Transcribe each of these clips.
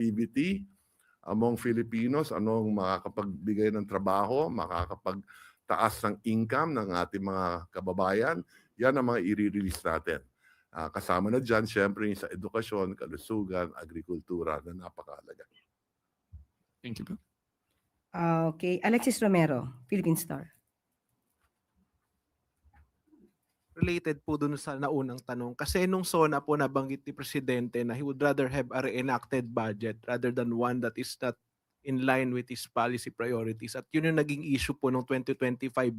activity among Filipinos, anong makakapagbigay ng trabaho, makakapagtaas ng income ng ating mga kababayan, yan ang mga i-release natin. Kasama na dyan, syempre, sa edukasyon, kalusugan, agrikultura na napakahalaga. Thank you po. Okay, Alexis Romero, Philippine Star. Related po dun sa naunang tanong. Kasi nung SONA po nabanggit ni Presidente na he would rather have a reenacted budget rather than one that is not in line with his policy priorities. At yun yung naging issue po ng 2025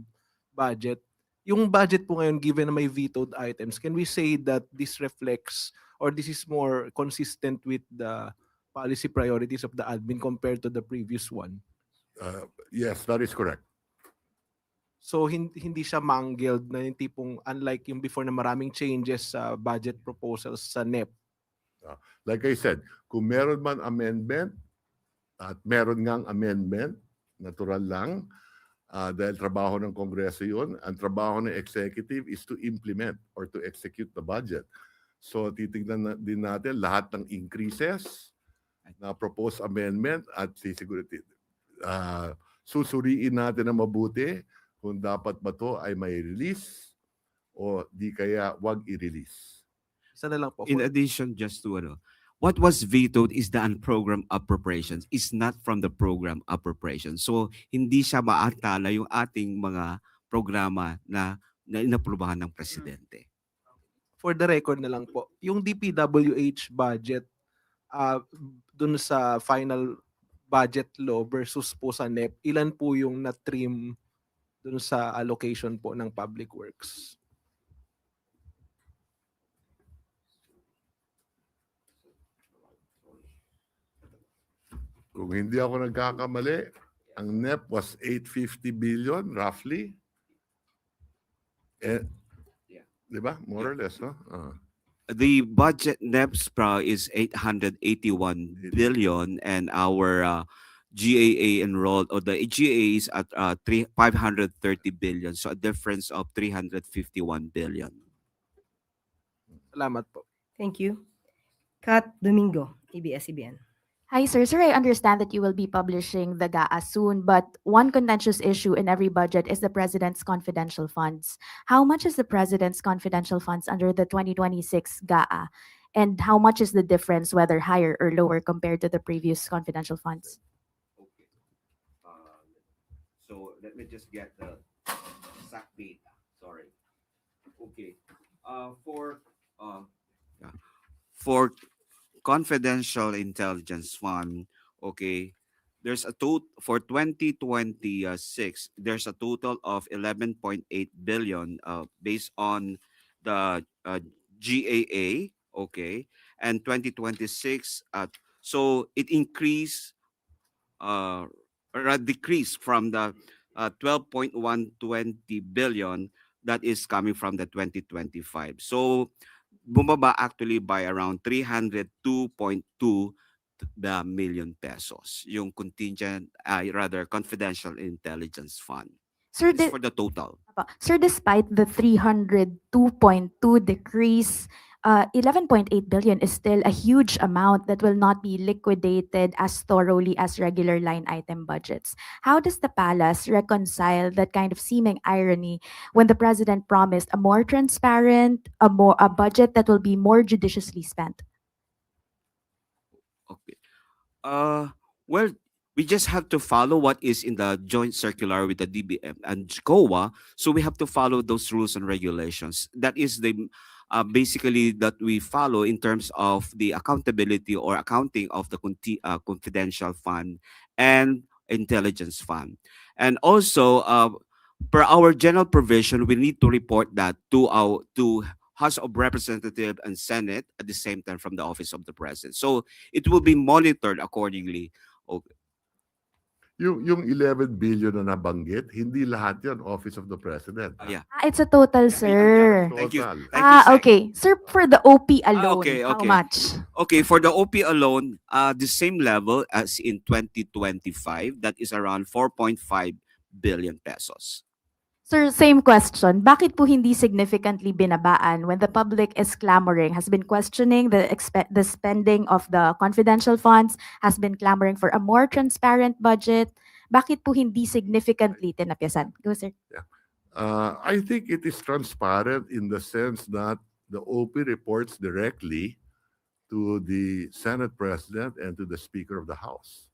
budget. Yung budget po ngayon, given na may vetoed items, can we say that this reflects or this is more consistent with the policy priorities of the admin compared to the previous one? Yes, that is correct. So hindi siya mangled na yung tipong unlike yung before na maraming changes sa budget proposals sa NEP. Like I said, kung meron man amendment, at meron ngang amendment, natural lang, dahil trabaho ng Kongreso yun, ang trabaho ng executive is to implement or to execute the budget. So titignan din natin lahat ng increases na proposed amendment at susuriin natin na mabuti kung dapat ba to ay may release o di kaya wag i-release. Isa na lang po. In addition, just to what was vetoed is the unprogrammed appropriations. It's not from the program appropriations. So hindi siya maatala yung ating mga programa na inaprubahan ng Presidente. For the record na lang po, yung DPWH budget dun sa final budget law versus po sa NEP, ilan po yung na-trim dun sa allocation po ng public works? Kung hindi ako nagkakamali, ang NEP was 850 billion roughly. Di ba? More or less, no? The budget NEPS is 881 billion and our GAA enrolled, or the GAA is at 530 billion, so a difference of 351 billion. Salamat po. Thank you. Kat Domingo, ABS-CBN. Hi, sir. Sir, I understand that you will be publishing the GAA soon, but one contentious issue in every budget is the President's confidential funds. How much is the President's confidential funds under the 2026 GAA? And how much is the difference, whether higher or lower, compared to the previous confidential funds? So let me just get the exact data. Sorry. Okay. For confidential intelligence fund, okay, there's a total for 2026. There's a total of 11.8 billion based on the GAA, okay, and 2026. So it increased. Or a decrease from the 12.120 billion that is coming from the 2025. So bumaba actually by around 302.2 million pesos yung contingent, rather confidential intelligence fund. Sir, It's for the total. Sir, despite the 302.2 decrease, 11.8 billion is still a huge amount that will not be liquidated as thoroughly as regular line item budgets. How does the palace reconcile that kind of seeming irony when the President promised a more transparent, a budget that will be more judiciously spent? Okay. Well, we just have to follow what is in the joint circular with the DBM and COA. So we have to follow those rules and regulations. That is the basically that we follow in terms of the accountability or accounting of the confidential fund and intelligence fund. And also, per our general provision, we need to report that to House of Representatives and Senate at the same time from the Office of the President. So it will be monitored accordingly. Okay. Yung 11 billion na nabanggit, hindi lahat yan Office of the President. Yeah. It's a total, sir. Thank you. Total. Thank you, Sec. Okay. Sir, for the OP alone, okay, how okay. much? Okay, for the OP alone, the same level as in 2025, that is around 4.5 billion pesos. Sir, same question. Bakit po hindi significantly binabaan when the public is clamoring, has been questioning the spending of the confidential funds, has been clamoring for a more transparent budget? Bakit po hindi significantly tinapyasan? Go, sir. I think it is transparent in the sense that the OP reports directly to the Senate President and to the Speaker of the House.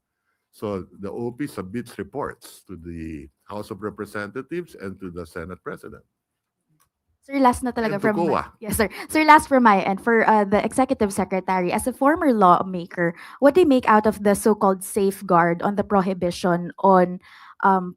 So the OP submits reports to the House of Representatives and to the Senate President. Sir, last na talaga And to from my, COA. yes, sir. Sir, last from my end, for the executive secretary, as a former lawmaker, what do you make out of the so-called safeguard on the prohibition on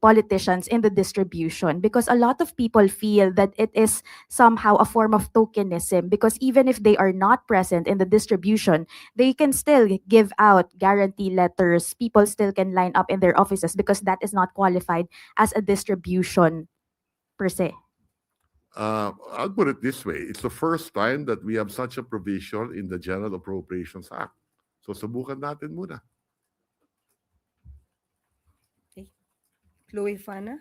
politicians in the distribution? Because a lot of people feel that it is somehow a form of tokenism, because even if they are not present in the distribution, they can still give out guarantee letters. People still can line up in their offices because that is not qualified as a distribution per se. I'll put it this way. It's the first time that we have such a provision in the General Appropriations Act. So subukan natin muna. Chloe Fana?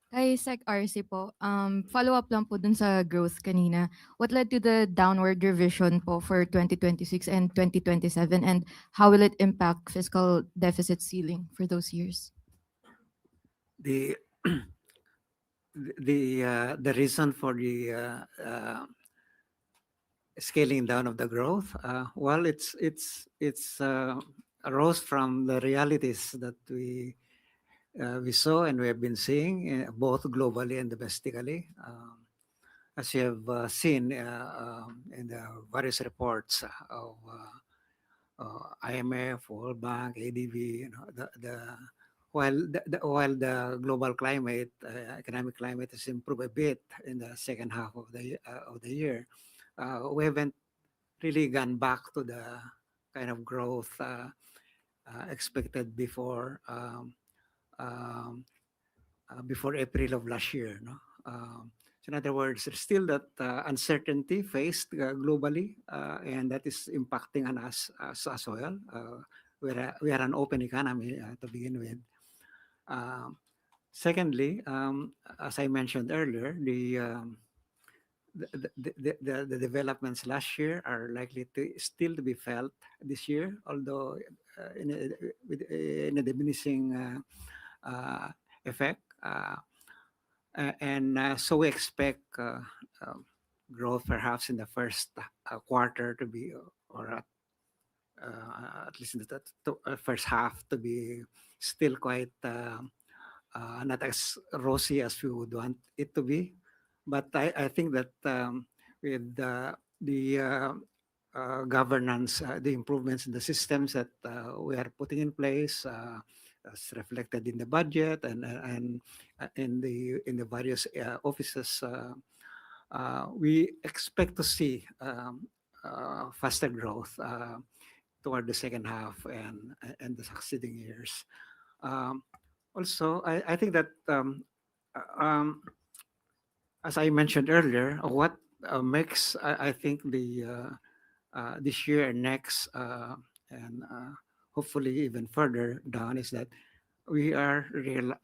Kay Sec RC po, follow up lang po dun sa growth kanina. What led to the downward revision po for 2026 and 2027, and how will it impact fiscal deficit ceiling for those years? The the reason for the scaling down of the growth, well, it's arose from the realities that we saw and we have been seeing both globally and domestically. As you have seen in the various reports of IMF, World Bank, ADB, while the global climate, economic climate has improved a bit in the second half of the year, we haven't really gone back to the kind of growth expected before April of last year. No? So in other words, there's still that uncertainty faced globally, and that is impacting on us as well. We are an open economy to begin with. Secondly, as I mentioned earlier, the developments last year are likely to still to be felt this year, although in a diminishing effect. So we expect growth perhaps in the first quarter to be, or at least in the first half to be still quite not as rosy as we would want it to be. But I think that with the governance, the improvements in the systems that we are putting in place, as reflected in the budget and in the various offices, we expect to see faster growth toward the second half and the succeeding years. Also, I think that as I mentioned earlier, what makes I think the this year and next and hopefully even further down is that we are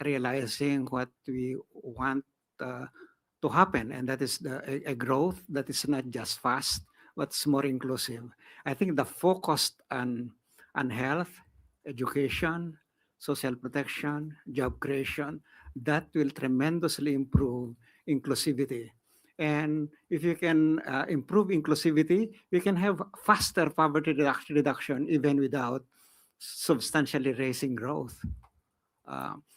realizing what we want to happen, and that is a growth that is not just fast but it's more inclusive. I think the focus on health, education, social protection, job creation, that will tremendously improve inclusivity. And if you can improve inclusivity, we can have faster poverty reduction even without substantially raising growth.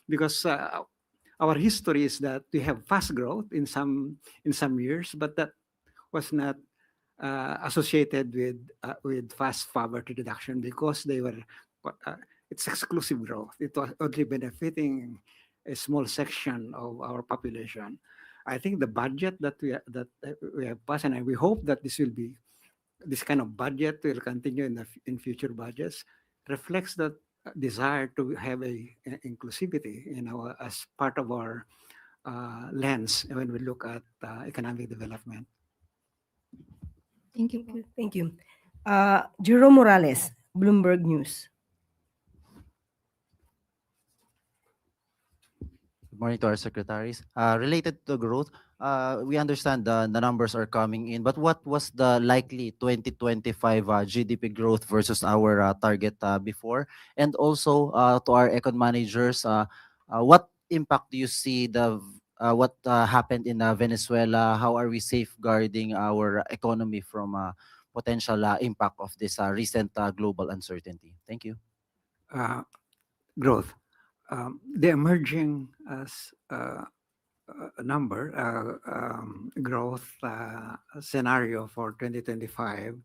Because our history is that we have fast growth in some years, but that was not associated with fast poverty reduction because they were it's exclusive growth. It was only benefiting a small section of our population. I think the budget that we have passed, and we hope that this kind of budget will continue in future budgets, reflects that desire to have a inclusivity as part of our lens when we look at economic development. Thank you po. Thank you. Jerome Morales, Bloomberg News. Good morning to our secretaries. Related to growth, we understand the numbers are coming in, but what was the likely 2025 GDP growth versus our target before? And also to our econ managers, what impact do you see what happened in Venezuela? How are we safeguarding our economy from potential impact of this recent global uncertainty? Thank you. Growth. The emerging growth scenario for 2025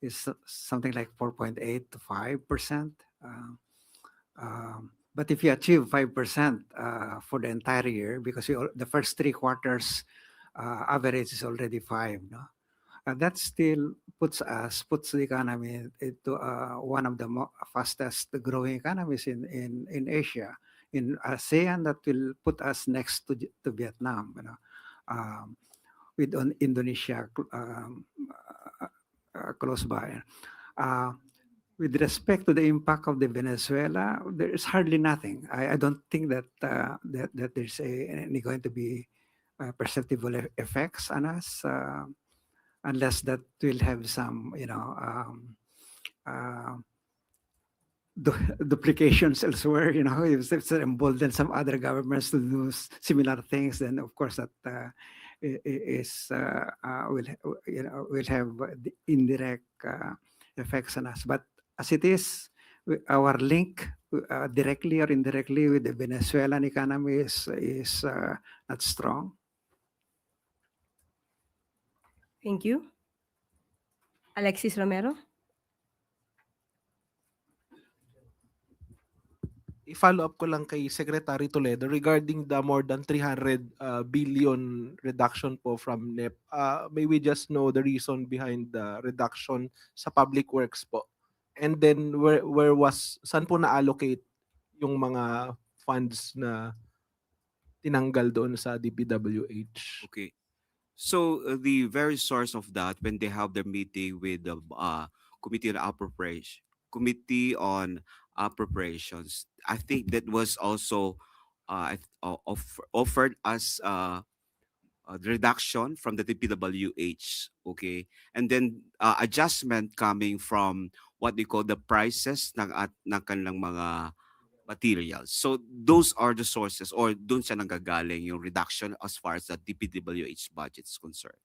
is something like 4.8 to 5%. But if you achieve 5% for the entire year, because the first 3 quarters average is already 5, no? That still puts the economy into one of the fastest growing economies in Asia, in ASEAN. That will put us next to Vietnam, with Indonesia close by. With respect to the impact of the Venezuela, there is hardly nothing. I don't think that that there's any going to be perceptible effects on us. Unless that will have some, duplications elsewhere, if it's emboldened some other governments to do similar things, then of course that will have the indirect effects on us. But as it is, our link directly or indirectly with the Venezuelan economy is not strong. Thank you. Alexis Romero. I-follow up ko lang kay Secretary Toledo regarding the more than 300 billion reduction po from NEP. May we just know the reason behind the reduction sa public works po? And then saan po na-allocate yung mga funds na tinanggal doon sa DPWH? Okay. So the very source of that, when they have their meeting with the committee on appropriations, I think that was also offered as the reduction from the DPWH. Okay, and then adjustment coming from what they call the prices ng kanilang mga materials. So those are the sources, or dun siya nanggagaling yung reduction as far as the DPWH budget is concerned.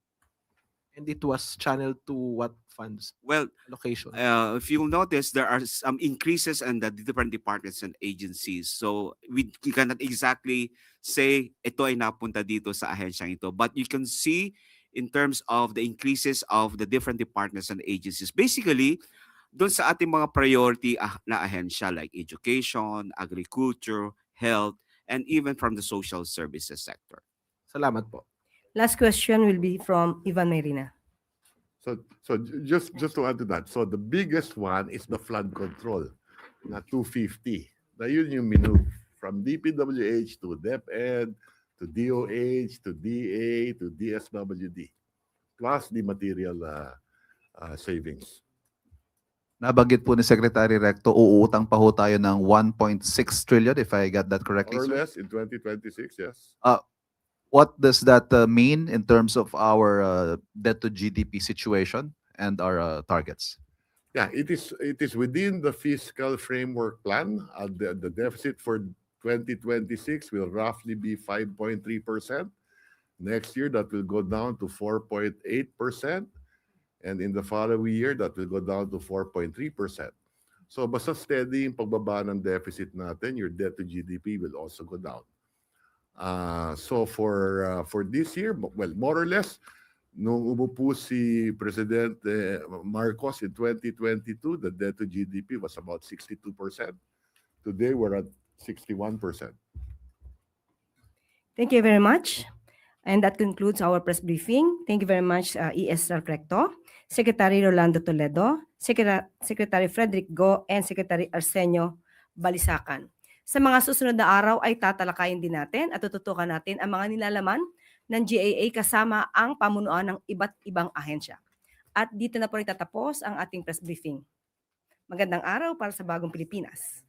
And it was channeled to what funds? Well, Allocation. if you'll notice, there are some increases in the different departments and agencies. So we cannot exactly say ito ay napunta dito sa ahensyang ito. But you can see in terms of the increases of the different departments and agencies. Basically, doon sa ating mga priority na ahensya like education, agriculture, health, and even from the social services sector. Salamat po. Last question will be from Ivan Marina. So just to add to that, so the biggest one is the flood control, na 250. Na yun yung minove from DPWH to DepEd, to DOH, to DA, to DSWD, plus the material savings. Nabanggit po ni Secretary Recto, uutang pa ho tayo ng 1.6 trillion, if I got that correctly, More or sir. less in 2026, yes. What does that mean in terms of our debt to GDP situation and our targets? Yeah, it is within the fiscal framework plan. The deficit for 2026 will roughly be 5.3%. Next year, that will go down to 4.8%. And in the following year, that will go down to 4.3%. So basta steady yung pagbaba ng deficit natin, your debt to GDP will also go down. So for this year, well, more or less, nung umupo si President Marcos in 2022, the debt to GDP was about 62%. Today, we're at 61%. Thank you very much. And that concludes our press briefing. Thank you very much, ES Recto, Secretary Rolando Toledo, Secretary Frederick Go, and Secretary Arsenio Balisacan. Sa mga susunod na araw ay tatalakayin din natin at tututukan natin ang mga nilalaman ng GAA kasama ang pamunuan ng iba't ibang ahensya. At dito na po nagtatapos ang ating press briefing. Magandang araw para sa bagong Pilipinas.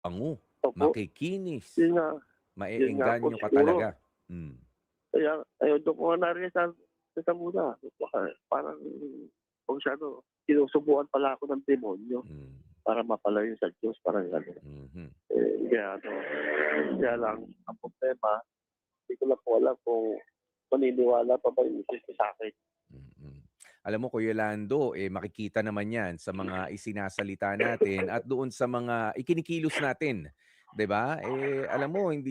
Bango, Opo, makikinis, yun nga po maeengganyo ka siguro. talaga. Mm. Kaya ayun, doon ko nga narinig sa muna. Parang kung siya, sinusubukan pala ako ng demonyo Mm. para mapalayo sa Diyos, parang gano'n. Mhm. Kaya lang, ang problema, hindi ko lang po alam kung maniniwala pa ba yung isip ko sa akin. Mm. Alam mo, Kuya Lando, makikita naman yan sa mga isinasalita natin at doon sa mga ikinikilos natin. 'Di ba? Alam mo, hindi